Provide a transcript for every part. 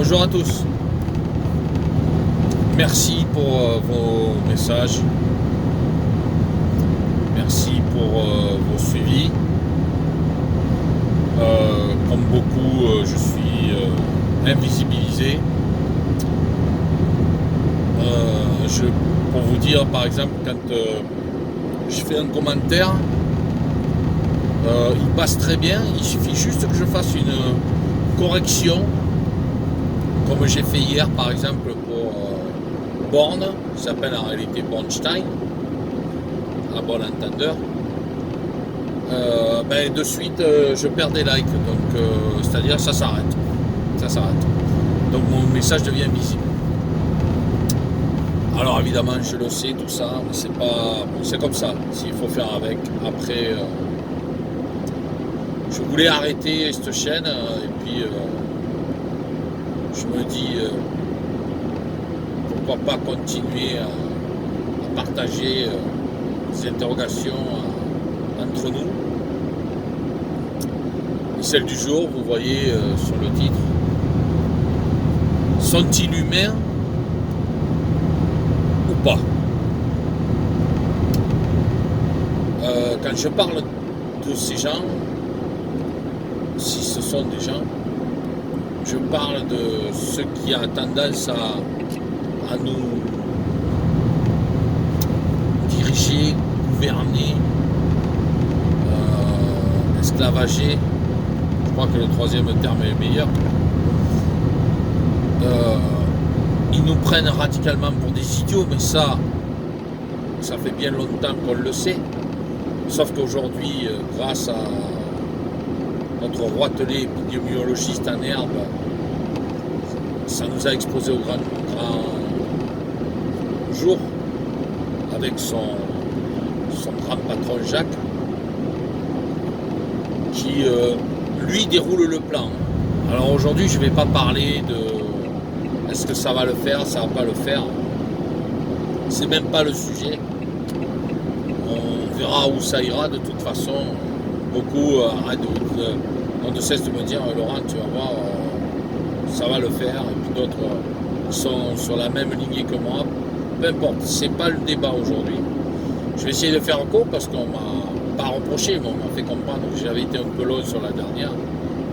Bonjour à tous. Merci pour vos messages. Merci pour vos suivis. Comme beaucoup, je suis invisibilisé. Pour vous dire, par exemple, quand je fais un commentaire, il passe très bien. Il suffit juste que je fasse une correction, comme j'ai fait hier, par exemple, pour Born, qui s'appelle en réalité Bornstein, à bon entendeur. De suite, je perds des likes, donc c'est-à-dire ça s'arrête. Donc mon message devient visible. Alors évidemment, je le sais, tout ça, mais c'est comme ça. S'il faut faire avec. Après, je voulais arrêter cette chaîne et puis je me dis pourquoi pas continuer à partager des interrogations entre nous. Et celle du jour, vous voyez sur le titre, sont-ils humains ou pas? Quand je parle de ces gens, si ce sont des gens, je parle de ceux qui ont tendance à nous diriger, gouverner, esclavager. Je crois que le troisième terme est meilleur. Ils nous prennent radicalement pour des idiots, mais ça fait bien longtemps qu'on le sait. Sauf qu'aujourd'hui, grâce à notre roitelet épidémiologiste en herbe, ça nous a exposé au grand jour avec son grand patron Jacques, qui lui déroule le plan. Alors aujourd'hui, je ne vais pas parler de est-ce que ça va le faire, ça ne va pas le faire. C'est même pas le sujet. On verra où ça ira. De toute façon, beaucoup on ne cesse de me dire Laurent, tu vas voir, ça va le faire. Et puis d'autres sont sur la même lignée que moi. Peu importe, c'est pas le débat aujourd'hui. Je vais essayer de faire court parce qu'on m'a pas reproché, mais on m'a fait comprendre que j'avais été un peu long sur la dernière.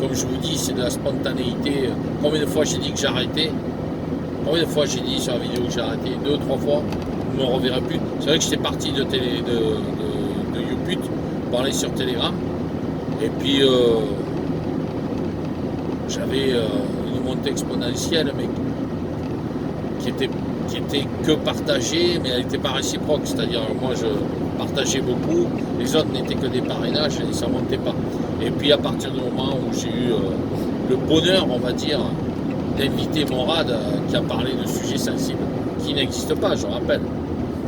Comme je vous dis, c'est de la spontanéité. Combien de fois j'ai dit que j'arrêtais? Combien de fois j'ai dit sur la vidéo que j'ai arrêté? 2, 3 fois, vous ne me reverrez plus. C'est vrai que j'étais parti de Youput pour aller sur Telegram. Et puis j'avais une montée exponentielle, mais qui était que partagée, mais elle n'était pas réciproque. C'est-à-dire, moi, je partageais beaucoup, les autres n'étaient que des parrainages et ça ne montait pas. Et puis, à partir du moment où j'ai eu le bonheur, on va dire, d'inviter Morad qui a parlé de sujets sensibles qui n'existent pas, je rappelle.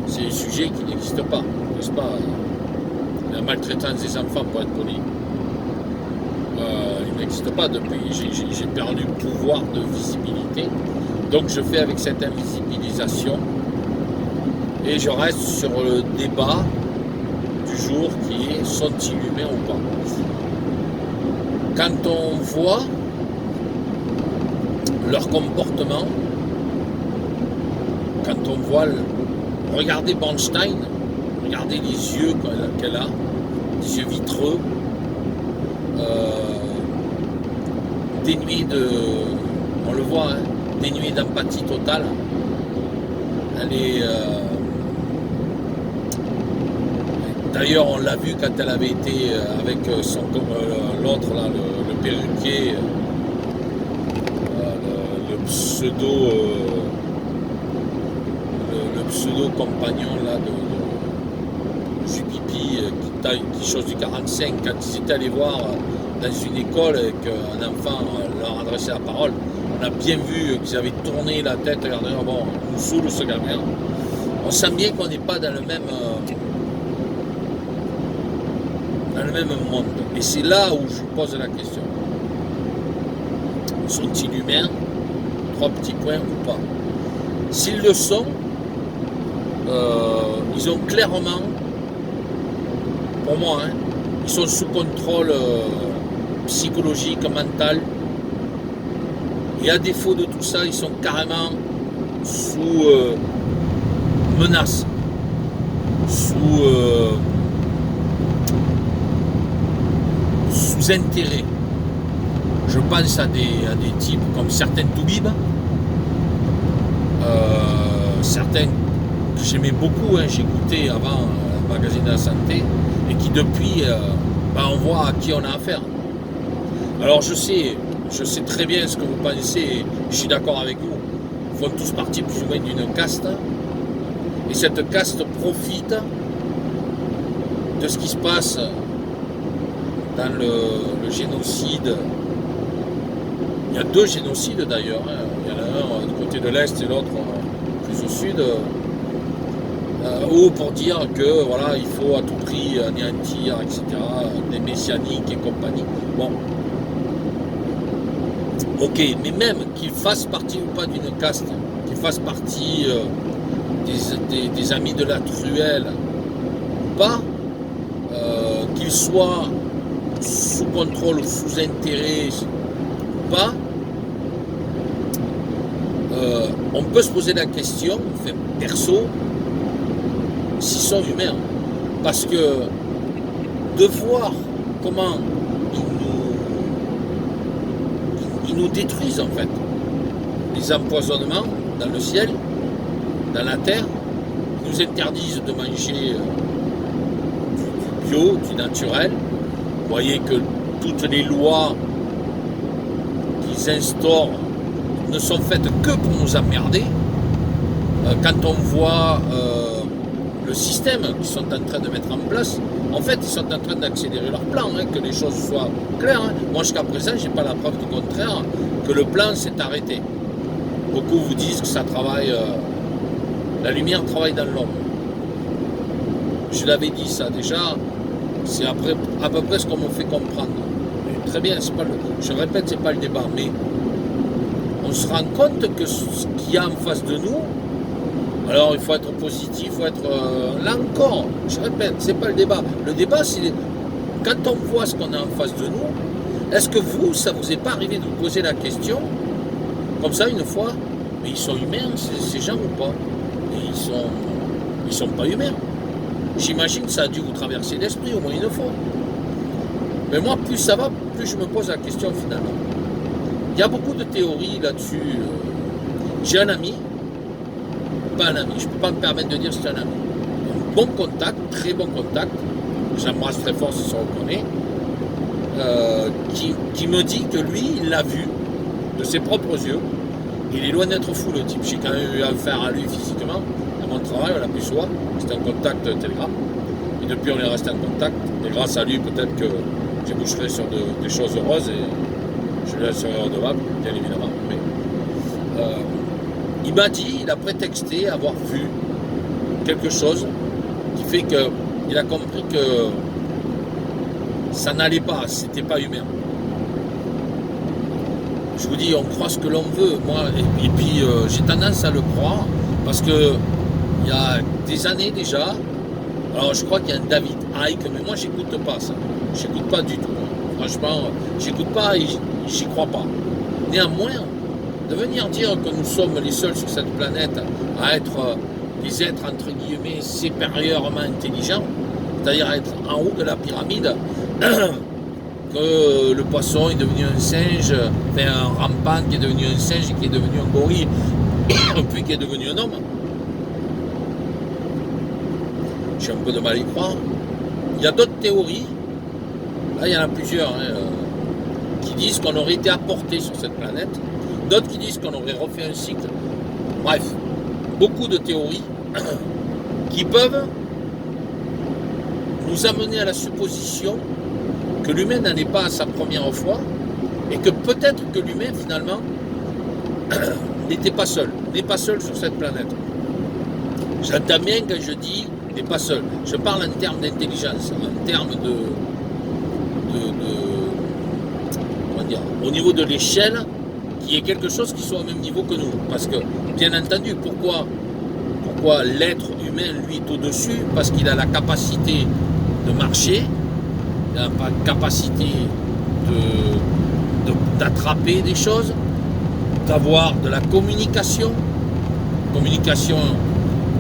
C'est des sujets qui n'existent pas, n'est-ce pas? La maltraitance des enfants, pour être poli. Il n'existe pas depuis. J'ai perdu le pouvoir de visibilité. Donc je fais avec cette invisibilisation et je reste sur le débat du jour qui est sont-ils humains ou pas? Quand on voit leur comportement, quand on voit, regardez Bornstein, regardez les yeux qu'elle a, des yeux vitreux, dénués de, on le voit, hein, dénuée d'empathie totale. Elle est. D'ailleurs, on l'a vu quand elle avait été avec l'autre, là, le perruquier, le pseudo compagnon là, de Jupipi, qui chose du 45, quand ils étaient allés voir dans une école et qu'un enfant leur adressait la parole. On a bien vu qu'ils avaient tourné la tête, regardez, bon, on nous saoule ce gamin. On sent bien qu'on n'est pas dans le même monde. Et c'est là où je pose la question. Sont-ils humains? 3 petits points ou pas? S'ils le sont, ils ont clairement, pour moi, hein, ils sont sous contrôle psychologique, mental. Et à défaut de tout ça, ils sont carrément sous menace, sous intérêt. Je pense à des types comme certains Toubib, certains que j'aimais beaucoup, hein, j'écoutais avant le magazine de la santé, et qui depuis, on voit à qui on a affaire. Alors je sais très bien ce que vous pensez, et je suis d'accord avec vous. Ils font tous partie plus ou moins d'une caste, et cette caste profite de ce qui se passe dans le génocide. Il y a 2 génocides d'ailleurs, hein. Il y en a un du côté de l'Est et l'autre plus au Sud, ou pour dire que voilà, il faut à tout prix anéantir, etc., des messianiques et compagnie. Bon, ok, mais même qu'ils fassent partie ou pas d'une caste, qu'ils fassent partie des amis de la truelle ou pas, qu'ils soient sous contrôle ou sous intérêt ou pas, on peut se poser la question, enfin, perso, s'ils sont humains. Parce que de voir comment ils nous détruisent en fait. Les empoisonnements dans le ciel, dans la terre, ils nous interdisent de manger du bio, du naturel. Vous voyez que toutes les lois qu'ils instaurent ne sont faites que pour nous emmerder. Quand on voit le système qu'ils sont en train de mettre en place, en fait, ils sont en train d'accélérer leur plan, hein, que les choses soient claires. Hein. Moi, jusqu'à présent, je n'ai pas la preuve du contraire, que le plan s'est arrêté. Beaucoup vous disent que ça travaille, la lumière travaille dans l'ombre. Je l'avais dit ça déjà, c'est à peu près ce qu'on me fait comprendre. Mais très bien, je répète, ce n'est pas le débat, mais on se rend compte que ce qu'il y a en face de nous, alors il faut être positif, il faut être... là encore, je répète, c'est pas le débat. Le débat, c'est quand on voit ce qu'on a en face de nous, est-ce que vous, ça vous est pas arrivé de vous poser la question, comme ça une fois, mais ils sont humains ces gens ou pas? Et ils sont pas humains. J'imagine que ça a dû vous traverser l'esprit au moins une fois. Mais moi, plus ça va, plus je me pose la question finalement. Il y a beaucoup de théories là-dessus. J'ai un ami, pas un ami, je ne peux pas me permettre de dire que c'est un ami. Un bon contact, très bon contact, j'embrasse très fort si ça reconnaît, qui me dit que lui, il l'a vu de ses propres yeux. Il est loin d'être fou le type. J'ai quand même eu affaire à lui physiquement. À mon travail, on a pu se voir. C'était un contact Telegram. Et depuis, on est resté en contact. Et grâce à lui, peut-être que j'éboucherai sur des choses heureuses et je lui serai redevable, bien évidemment. Mais, il m'a dit, il a prétexté avoir vu quelque chose qui fait qu'il a compris que ça n'allait pas, c'était pas humain. Je vous dis, on croit ce que l'on veut, moi, et puis j'ai tendance à le croire, parce que il y a des années déjà, alors je crois qu'il y a un David Icke, mais moi j'écoute pas ça, j'écoute pas du tout, franchement, j'écoute pas et j'y crois pas. Néanmoins, de venir dire que nous sommes les seuls sur cette planète à être des êtres entre guillemets supérieurement intelligents, c'est-à-dire à être en haut de la pyramide, que le poisson est devenu un singe, enfin un rampant qui est devenu un singe, qui est devenu un gorille, puis qui est devenu un homme. J'ai un peu de mal à y croire. Il y a d'autres théories, là il y en a plusieurs, hein, qui disent qu'on aurait été apporté sur cette planète, d'autres qui disent qu'on aurait refait un cycle. Bref, beaucoup de théories qui peuvent nous amener à la supposition que l'humain n'en est pas à sa première fois et que peut-être que l'humain finalement n'est pas seul sur cette planète. J'entends bien quand je dis n'est pas seul. Je parle en termes d'intelligence, en termes comment dire, au niveau de l'échelle, qui est quelque chose qui soit au même niveau que nous. Parce que, bien entendu, pourquoi l'être humain, lui, est au-dessus? Parce qu'il a la capacité de marcher, il a la capacité d'attraper des choses, d'avoir de la communication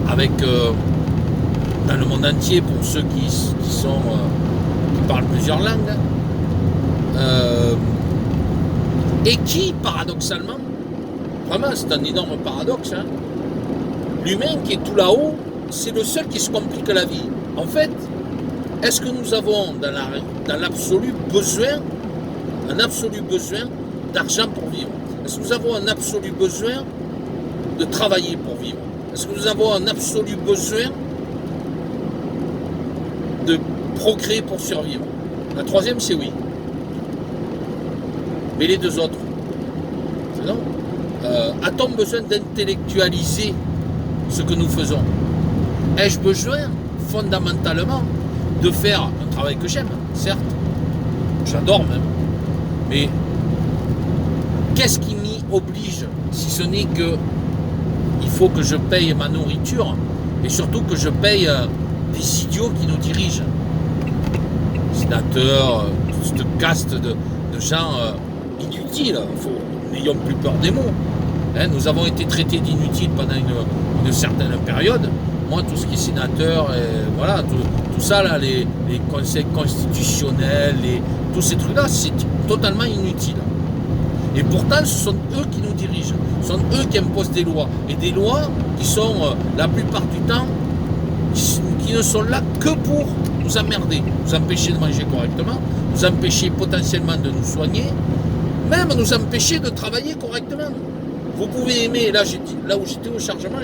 avec dans le monde entier pour ceux qui parlent plusieurs langues, et qui, paradoxalement, vraiment c'est un énorme paradoxe, hein, l'humain qui est tout là-haut, c'est le seul qui se complique la vie. En fait, est-ce que nous avons dans l'absolu besoin, un absolu besoin d'argent pour vivre? Est-ce que nous avons un absolu besoin de travailler pour vivre? Est-ce que nous avons un absolu besoin de procréer pour survivre? La troisième, c'est oui. Mais les deux autres, c'est non. A-t-on besoin d'intellectualiser ce que nous faisons? Ai-je besoin, fondamentalement, de faire un travail que j'aime, certes, j'adore même, mais qu'est-ce qui m'y oblige, si ce n'est que il faut que je paye ma nourriture, et surtout que je paye des idiots qui nous dirigent, sénateurs, cette caste de gens inutiles, n'ayons plus peur des mots. Hein, nous avons été traités d'inutiles pendant une certaine période. Moi, tout ce qui est sénateur, voilà, tout ça, là, les conseils constitutionnels, tous ces trucs-là, c'est totalement inutile. Et pourtant, ce sont eux qui nous dirigent. Ce sont eux qui imposent des lois. Et des lois qui sont, la plupart du temps, qui ne sont là que pour nous emmerder, nous empêcher de manger correctement, nous empêcher potentiellement de nous soigner, même nous empêcher de travailler correctement. Vous pouvez aimer, là où j'étais au chargement,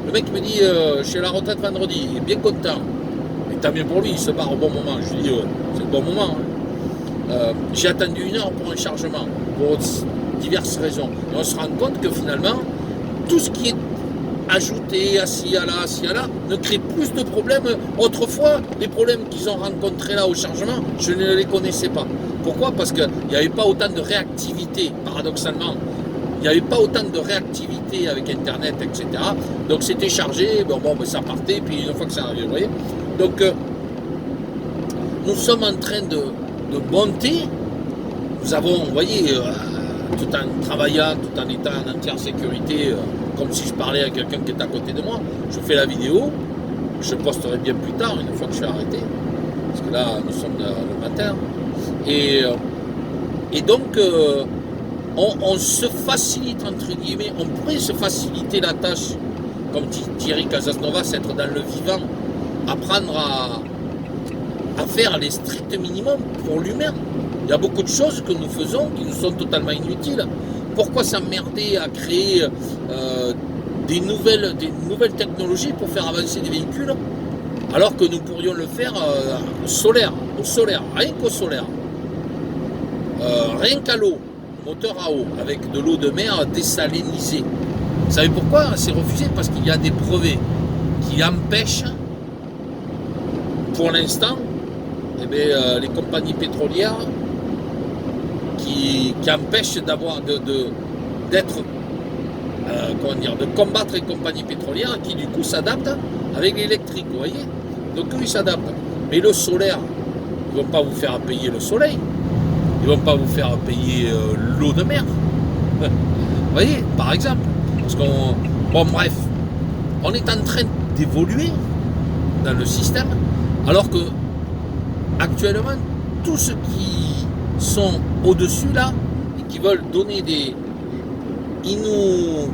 le mec me dit je suis à la retraite vendredi, il est bien content. Et tant mieux pour lui, il se barre au bon moment. Je lui dis c'est le bon moment. Hein. J'ai attendu 1 heure pour un chargement, pour diverses raisons. Et on se rend compte que finalement, tout ce qui est ajouté à ci, à là, ne crée plus de problèmes. Autrefois, les problèmes qu'ils ont rencontrés là au chargement, je ne les connaissais pas. Pourquoi? Parce qu'il n'y avait pas autant de réactivité, paradoxalement. Il n'y avait pas autant de réactivité avec Internet, etc. Donc c'était chargé, ça partait, puis une fois que ça arrivait, vous voyez. Donc nous sommes en train de monter. Nous avons, vous voyez, tout en travaillant, tout en étant en entière sécurité, comme si je parlais à quelqu'un qui est à côté de moi. Je fais la vidéo, je posterai bien plus tard, une fois que je suis arrêté. Parce que là, nous sommes le matin. Et donc, on se facilite, entre guillemets, on pourrait se faciliter la tâche, comme dit Thierry Casasnovas, être dans le vivant, apprendre à faire les stricts minimums pour l'humain. Il y a beaucoup de choses que nous faisons qui nous sont totalement inutiles. Pourquoi s'emmerder à créer des nouvelles technologies pour faire avancer des véhicules, alors que nous pourrions le faire au solaire, rien qu'au solaire. Rien qu'à l'eau, moteur à eau, avec de l'eau de mer désalinisée. Vous savez pourquoi c'est refusé? Parce qu'il y a des brevets qui empêchent, pour l'instant, les compagnies pétrolières qui empêchent de combattre les compagnies pétrolières qui du coup s'adaptent avec l'électrique, vous voyez. Donc eux ils s'adaptent. Mais le solaire, ils ne vont pas vous faire payer le soleil. Ils ne vont pas vous faire payer l'eau de mer. Vous voyez, par exemple. Parce bref, on est en train d'évoluer dans le système, alors que actuellement, tous ceux qui sont au-dessus là, et qui veulent donner nous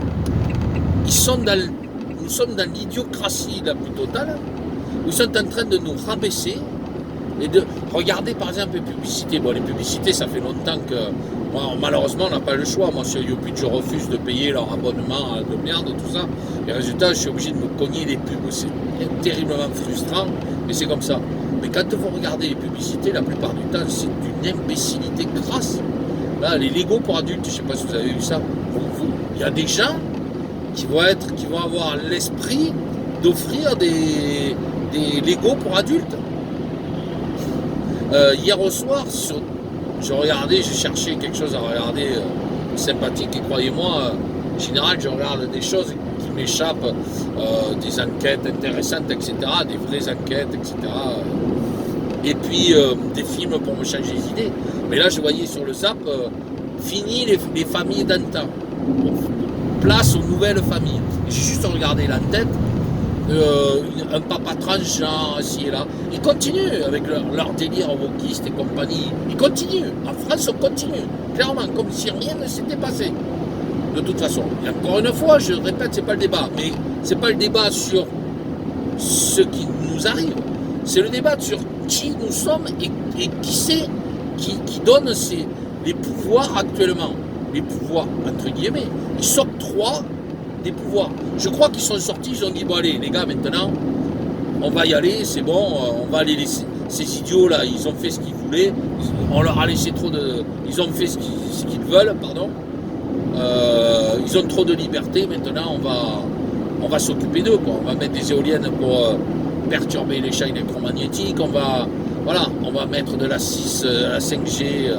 sommes dans l'idiocratie la plus totale, ils sont en train de nous rabaisser. Et de regarder par exemple les publicités. Bon, les publicités, ça fait longtemps que malheureusement on n'a pas le choix. Moi sur YouPid, je refuse de payer leur abonnement de merde, tout ça. Et résultat, je suis obligé de me cogner les pubs. C'est terriblement frustrant, mais c'est comme ça. Mais quand vous regardez les publicités, la plupart du temps, c'est d'une imbécilité crasse. Là, les Lego pour adultes, je ne sais pas si vous avez vu ça. Il y a des gens qui vont avoir l'esprit d'offrir des Lego pour adultes. Hier au soir, j'ai cherché quelque chose à regarder sympathique, et croyez-moi, en général, je regarde des choses qui m'échappent, des enquêtes intéressantes, etc., des vraies enquêtes, etc., et puis des films pour me changer les idées. Mais là, je voyais sur le zap, fini les familles d'antan. place aux nouvelles familles. J'ai juste regardé la tête, un papa transgenre ici et là. Ils continuent avec leur délire wokiste et compagnie. Ils continuent. En France, on continue. Clairement, comme si rien ne s'était passé. De toute façon. Et encore une fois, je répète, c'est pas le débat. Mais c'est pas le débat sur ce qui nous arrive. C'est le débat sur qui nous sommes et qui c'est qui donne les pouvoirs actuellement. Les pouvoirs, entre guillemets. Ils s'octroient des pouvoirs. Je crois qu'ils sont sortis, ils ont dit, bon allez, les gars, maintenant, on va y aller, c'est bon, on va les laisser. Ces idiots-là, ils ont fait ce qu'ils voulaient, on leur a laissé trop de... Ils ont fait ce qu'ils veulent, pardon. Ils ont trop de liberté, maintenant, on va s'occuper d'eux, quoi. On va mettre des éoliennes pour perturber les champs électromagnétiques, on va mettre de la 6, la 5G...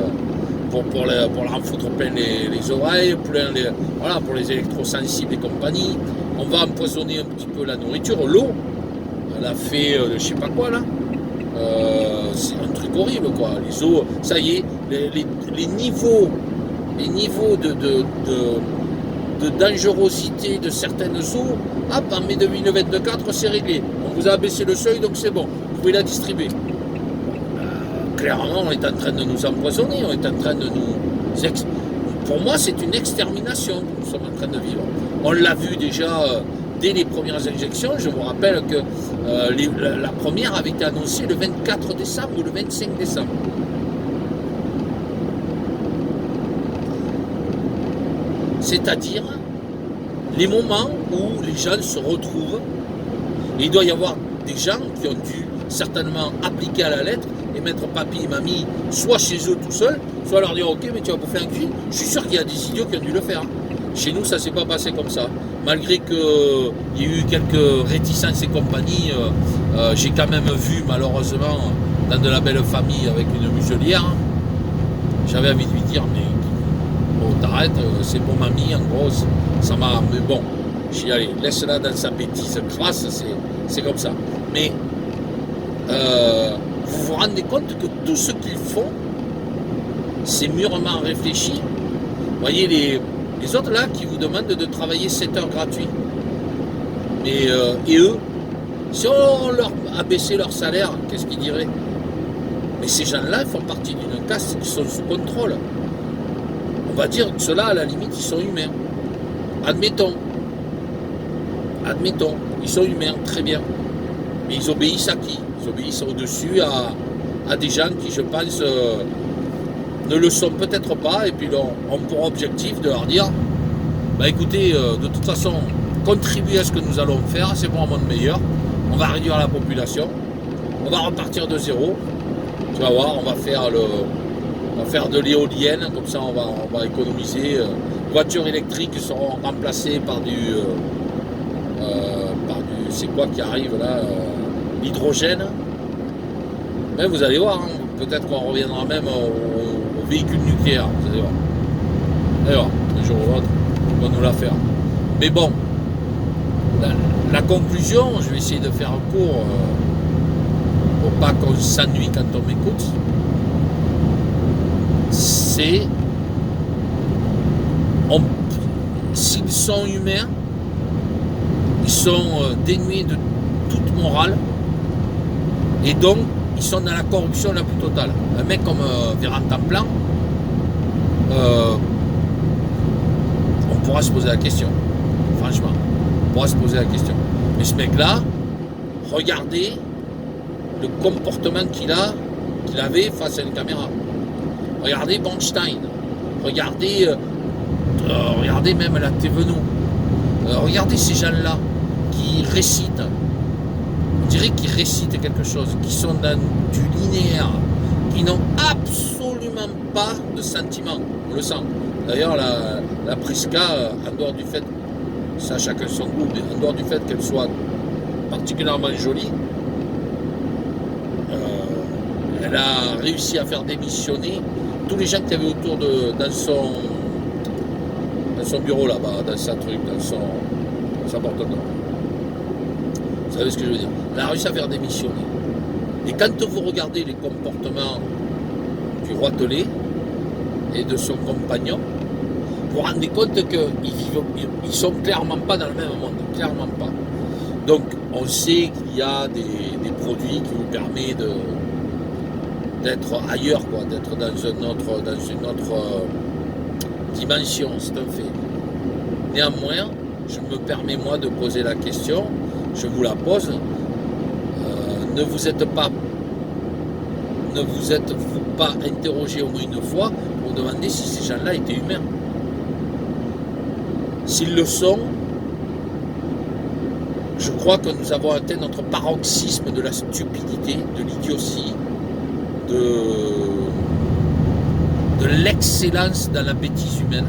pour leur en foutre plein les oreilles, pour les électrosensibles et compagnie. On va empoisonner un petit peu la nourriture, l'eau. Elle a fait je sais pas quoi là. C'est un truc horrible quoi. Les eaux, ça y est, les niveaux de dangerosité de certaines eaux, en mai 2024 c'est réglé. On vous a abaissé le seuil donc c'est bon, vous pouvez la distribuer. Clairement, on est en train de nous empoisonner, on est en train de nous... Pour moi, c'est une extermination que nous sommes en train de vivre. On l'a vu déjà dès les premières injections. Je vous rappelle que la première avait été annoncée le 24 décembre ou le 25 décembre. C'est-à-dire les moments où les gens se retrouvent. Et il doit y avoir des gens qui ont dû certainement appliquer à la lettre et mettre papy et mamie soit chez eux tout seuls, soit leur dire ok mais tu vas bouffer un cuit. Je suis sûr qu'il y a des idiots qui ont dû le faire. Chez nous ça s'est pas passé comme ça. Malgré qu'il y ait eu quelques réticences et compagnie, j'ai quand même vu malheureusement dans de la belle famille avec une muselière. J'avais envie de lui dire mais bon t'arrêtes, c'est pour mamie en gros, ça m'a... Mais bon, j'ai dit allez, laisse-la dans sa bêtise crasse, c'est comme ça. Mais vous vous rendez compte que tout ce qu'ils font, c'est mûrement réfléchi. Vous voyez les autres là qui vous demandent de travailler 7 heures gratuits. Mais, et eux, si on leur abaissait leur salaire, qu'est-ce qu'ils diraient? Mais ces gens-là font partie d'une caste qui sont sous contrôle. On va dire que ceux-là, à la limite, ils sont humains. Admettons, ils sont humains, très bien. Mais ils obéissent à qui? Ils obéissent au-dessus à des gens qui, je pense, ne le sont peut-être pas, et puis ont pour objectif de leur dire bah écoutez, de toute façon, contribuez à ce que nous allons faire, c'est pour un monde meilleur, on va réduire la population, on va repartir de zéro, tu vas voir, on va faire de l'éolienne, comme ça on va économiser, voitures électriques seront remplacées par du c'est quoi qui arrive là, l'hydrogène. Mais vous allez voir, hein, peut-être qu'on reviendra même aux véhicules nucléaires, vous allez voir. D'ailleurs, un jour ou l'autre, on va nous la faire. Mais bon, la conclusion, je vais essayer de faire un cours pour pas qu'on s'ennuie quand on m'écoute, c'est s'ils sont humains, ils sont dénués de toute morale et donc ils sont dans la corruption la plus totale. Un mec comme Véran Templan, on pourra se poser la question, franchement, on pourra se poser la question. Mais ce mec-là, regardez le comportement qu'il avait face à une caméra. Regardez Bernstein, regardez même la Thévenot, regardez ces gens-là qui récitent, on dirait qu'ils récitent quelque chose, qui sont dans du linéaire, qui n'ont absolument pas de sentiments, on le sent. D'ailleurs, la Prisca, en dehors du fait, ça chacun son goût, mais en dehors du fait qu'elle soit particulièrement jolie, elle a réussi à faire démissionner tous les gens qui avaient autour dans son bureau là-bas, dans sa truc, dans sa porte-note. Vous savez ce que je veux dire? Elle a réussi à faire démissionner. Et quand vous regardez les comportements du roi Telé et de son compagnon, vous vous rendez compte qu'ils sont clairement pas dans le même monde, clairement pas. Donc on sait qu'il y a des produits qui vous permettent d'être ailleurs, quoi, d'être dans une autre dimension, c'est un fait. Néanmoins, je me permets moi de poser la question, je vous la pose, ne vous êtes-vous pas interrogé au moins une fois pour demander si ces gens-là étaient humains? S'ils le sont, je crois que nous avons atteint notre paroxysme de la stupidité, de l'idiotie, de l'excellence dans la bêtise humaine.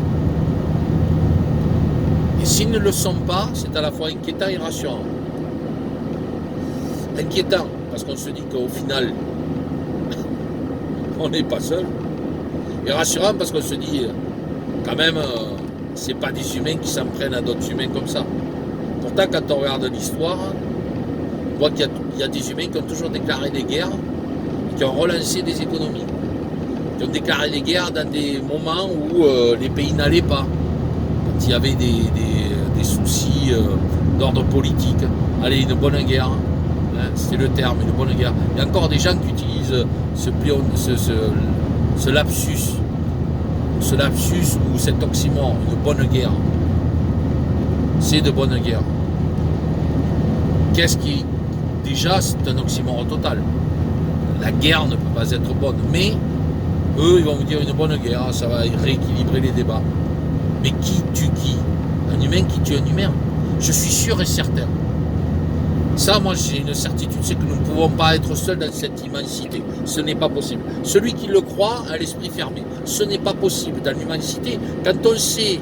Et s'ils ne le sont pas, c'est à la fois inquiétant et rassurant. Inquiétant, parce qu'on se dit qu'au final, on n'est pas seul. Et rassurant, parce qu'on se dit, quand même, c'est pas des humains qui s'en prennent à d'autres humains comme ça. Pourtant, quand on regarde l'histoire, on voit qu'il y a des humains qui ont toujours déclaré des guerres, et qui ont relancé des économies, qui ont déclaré des guerres dans des moments où les pays n'allaient pas. Quand il y avait des soucis d'ordre politique, allez, une bonne guerre, hein, c'était le terme, une bonne guerre. Il y a encore des gens qui utilisent ce lapsus ou cet oxymore, une bonne guerre. C'est de bonne guerre. Qu'est-ce qui... Déjà, c'est un oxymore total. La guerre ne peut pas être bonne, mais eux, ils vont vous dire une bonne guerre, ça va rééquilibrer les débats. Mais qui tue qui? Un humain qui tue un humain. Je suis sûr et certain. Ça, moi, j'ai une certitude, c'est que nous ne pouvons pas être seuls dans cette immensité. Ce n'est pas possible. Celui qui le croit a l'esprit fermé. Ce n'est pas possible dans l'immensité. Quand on sait,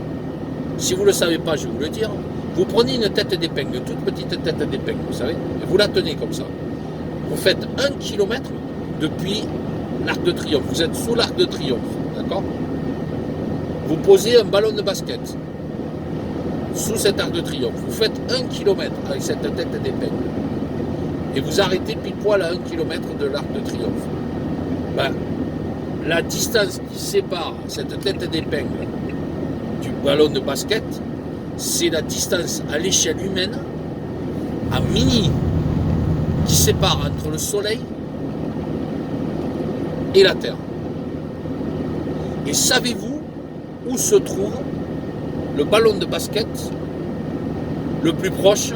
si vous ne le savez pas, je vais vous le dire, vous prenez une tête d'épingle, une toute petite tête d'épingle, vous savez, et vous la tenez comme ça. Vous faites 1 kilomètre depuis l'Arc de Triomphe. Vous êtes sous l'Arc de Triomphe, d'accord? Vous posez un ballon de basket sous cet Arc de Triomphe. Vous faites 1 kilomètre avec cette tête d'épingle. Et vous arrêtez pile poil à 1 kilomètre de l'Arc de Triomphe. Ben, la distance qui sépare cette tête d'épingle du ballon de basket, c'est la distance à l'échelle humaine, à mini, qui sépare entre le Soleil et la Terre. Et savez-vous où se trouve le ballon de basket le plus proche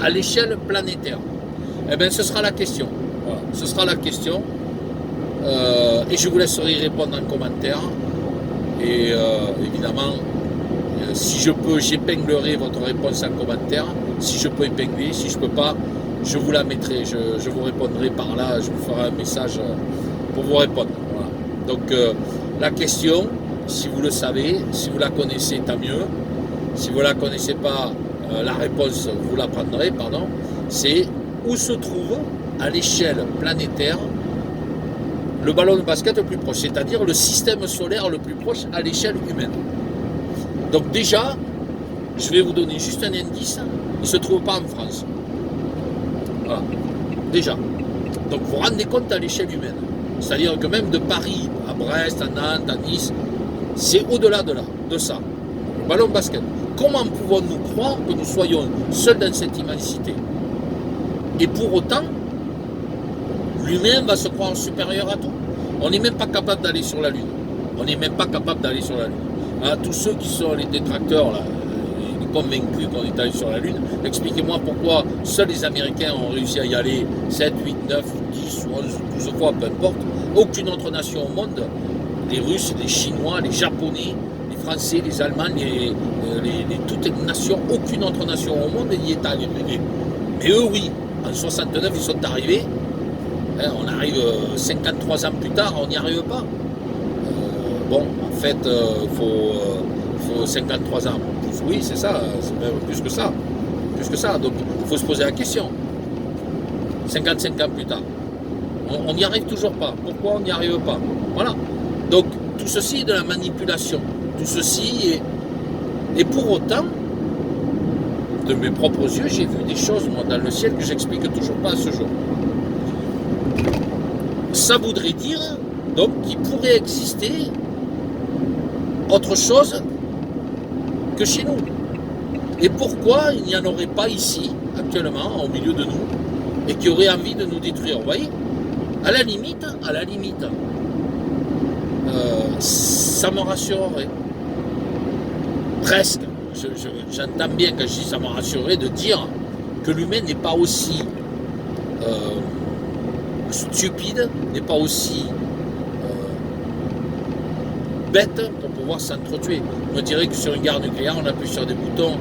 à l'échelle planétaire? Eh bien, ce sera la question. Voilà, ce sera la question. Et je vous laisserai y répondre en commentaire. Et évidemment, si je peux, j'épinglerai votre réponse en commentaire. Si je peux épingler, si je ne peux pas, je vous la mettrai. Je vous répondrai par là, je vous ferai un message pour vous répondre. Voilà. Donc la question, si vous le savez, si vous la connaissez, tant mieux. Si vous ne la connaissez pas, la réponse, vous la prendrez, pardon. C'est où se trouve à l'échelle planétaire le ballon de basket le plus proche, c'est-à-dire le système solaire le plus proche à l'échelle humaine. Donc déjà, je vais vous donner juste un indice, il ne se trouve pas en France. Voilà, déjà. Donc vous vous rendez compte à l'échelle humaine. C'est-à-dire que même de Paris à Brest, à Nantes, à Nice, c'est au-delà de ça. Le ballon de basket. Comment pouvons-nous croire que nous soyons seuls dans cette immensité? Et pour autant, l'humain va se croire supérieur à tout. On n'est même pas capable d'aller sur la Lune. On n'est même pas capable d'aller sur la Lune. À tous ceux qui sont les détracteurs, là, les convaincus qu'on est allé sur la Lune, expliquez-moi pourquoi seuls les Américains ont réussi à y aller 7, 8, 9, 10, 11, 12 fois, peu importe. Aucune autre nation au monde, les Russes, les Chinois, les Japonais, les Français, les Allemands, toutes les nations, aucune autre nation au monde n'y est arrivée. Mais eux, oui. En 69, ils sont arrivés. On arrive 53 ans plus tard, on n'y arrive pas. Bon, en fait, il faut 53 ans. Oui, c'est ça, c'est même plus que ça. Plus que ça. Donc, il faut se poser la question. 55 ans plus tard. On n'y arrive toujours pas. Pourquoi on n'y arrive pas? Voilà. Donc, tout ceci est de la manipulation. Tout ceci est... Et pour autant, de mes propres yeux, j'ai vu des choses, moi, dans le ciel que j'explique toujours pas à ce jour. ça voudrait dire donc qu'il pourrait exister autre chose que chez nous. Et pourquoi il n'y en aurait pas ici, actuellement, au milieu de nous, et qui aurait envie de nous détruire, vous voyez? À la limite, ça me rassurerait. Presque. J'entends bien quand je dis ça me rassurerait de dire que l'humain n'est pas aussi stupide, n'est pas aussi bête pour pouvoir s'entretuer. On me dirait que sur une guerre nucléaire, on appuie sur des boutons,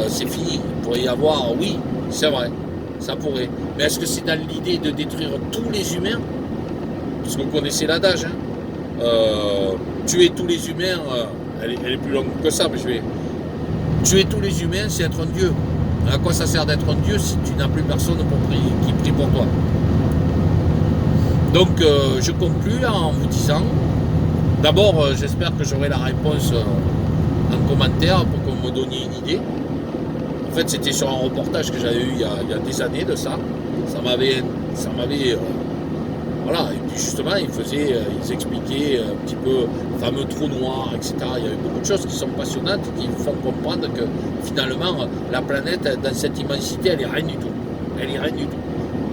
c'est fini. Il pourrait y avoir, oui, c'est vrai, ça pourrait. Mais est-ce que c'est dans l'idée de détruire tous les humains? Parce que vous connaissez l'adage, hein, tuer tous les humains, elle est plus longue que ça, mais je vais... Tuer tous les humains, c'est être un dieu. À quoi ça sert d'être un dieu si tu n'as plus personne pour prier, qui prie pour toi? Donc je conclue en vous disant, d'abord j'espère que j'aurai la réponse en commentaire pour que vous me donniez une idée. En fait c'était sur un reportage que j'avais eu il y a des années de ça. Ça m'avait voilà, et puis justement ils expliquaient un petit peu le fameux trou noir, etc. Il y avait beaucoup de choses qui sont passionnantes et qui vous font comprendre que finalement la planète dans cette immensité elle est rien du tout. Elle est rien du tout.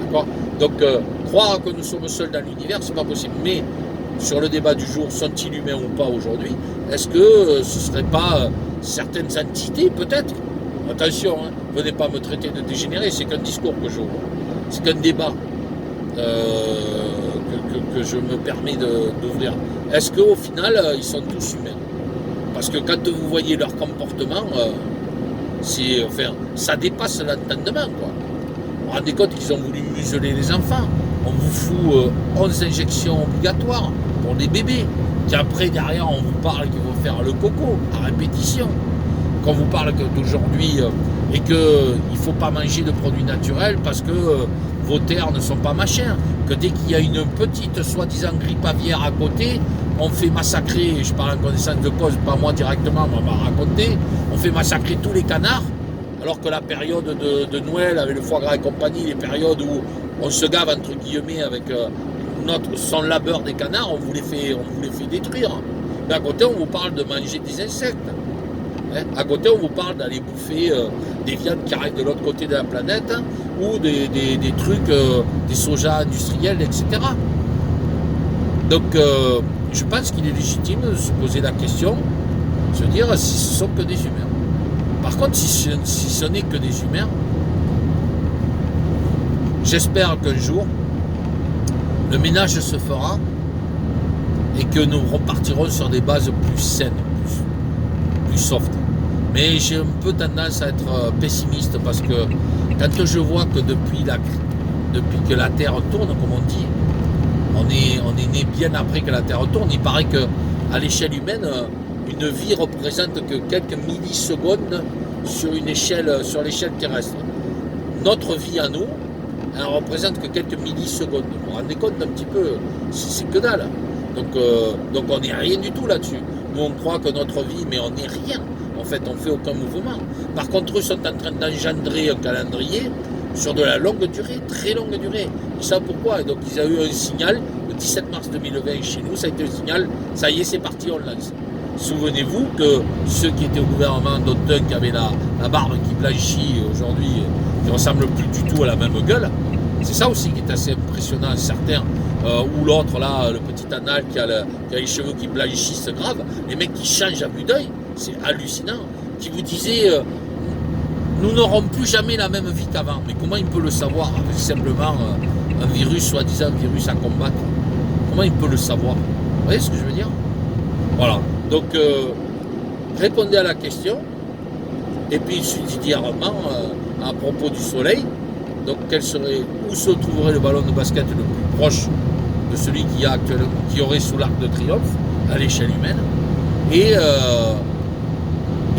D'accord? Donc croire que nous sommes seuls dans l'univers, c'est pas possible. Mais sur le débat du jour, sont-ils humains ou pas aujourd'hui? Est-ce que ce ne serait pas certaines entités peut-être? Attention, hein, venez pas me traiter de dégénéré, c'est qu'un discours que j'ouvre. C'est qu'un débat. Que je me permets d'ouvrir. Est-ce qu'au final, ils sont tous humains? Parce que quand vous voyez leur comportement, ça dépasse l'entendement, quoi. Vous vous rendez compte qu'ils ont voulu museler les enfants. On vous fout 11 injections obligatoires pour les bébés. Qu'après, derrière, on vous parle qu'il faut faire le coco à répétition. Qu'on vous parle d'aujourd'hui et qu'il ne faut pas manger de produits naturels parce que vos terres ne sont pas machin, que dès qu'il y a une petite soi-disant grippe aviaire à côté, on fait massacrer, je parle en connaissance de cause, pas moi directement, on m'a raconté, on fait massacrer tous les canards, alors que la période de Noël avec le foie gras et compagnie, les périodes où on se gave entre guillemets avec son labeur des canards, on vous les fait détruire. Mais à côté, on vous parle de manger des insectes. À côté, on vous parle d'aller bouffer des viandes qui arrivent de l'autre côté de la planète ou des trucs, des sojas industriels, etc. Donc, je pense qu'il est légitime de se poser la question, se dire si ce sont que des humains. Par contre, si ce n'est que des humains, j'espère qu'un jour, le ménage se fera et que nous repartirons sur des bases plus saines, plus soft. Mais j'ai un peu tendance à être pessimiste parce que quand je vois que depuis que la Terre tourne, comme on dit, on est né bien après que la Terre tourne. Il paraît qu'à l'échelle humaine, une vie représente que quelques millisecondes sur l'échelle terrestre. Notre vie à nous, elle représente que quelques millisecondes. Vous vous rendez compte un petit peu, c'est que dalle. Donc on n'est rien du tout là-dessus. Nous on croit que notre vie, mais on n'est rien. En fait, on ne fait aucun mouvement. Par contre, eux sont en train d'engendrer un calendrier sur de la longue durée, très longue durée. Ils savent pourquoi. Et donc, ils ont eu un signal, le 17 mars 2020 chez nous, ça a été un signal, ça y est, c'est parti, on lance. Souvenez-vous que ceux qui étaient au gouvernement, dont un qui avait la barbe qui blanchit aujourd'hui, qui ne ressemble plus du tout à la même gueule, c'est ça aussi qui est assez impressionnant, certains. Ou l'autre, là, le petit anal qui a les cheveux qui blanchissent grave, les mecs qui changent à vue d'œil, c'est hallucinant. Qui vous disait, nous n'aurons plus jamais la même vie qu'avant. Mais comment il peut le savoir avec simplement un virus, soi-disant un virus à combattre? Comment il peut le savoir? Vous voyez ce que je veux dire? Voilà. Donc, répondez à la question. Et puis, subsidiairement, à propos du soleil, donc où se trouverait le ballon de basket le plus proche de celui qui aurait sous l'Arc de Triomphe à l'échelle humaine, et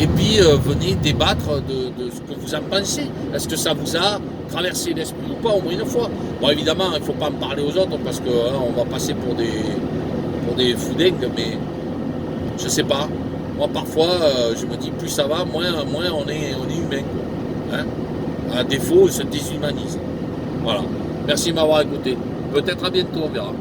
puis venez débattre de ce que vous en pensez. Est-ce que ça vous a traversé l'esprit ou pas au moins une fois? Bon, évidemment, il ne faut pas en parler aux autres parce qu'on va passer pour des foudingues, mais je sais pas. Moi, parfois, je me dis plus ça va, moins on est humain, quoi. Hein? À défaut, on se déshumanise. Voilà. Merci de m'avoir écouté. Peut-être à bientôt, on verra.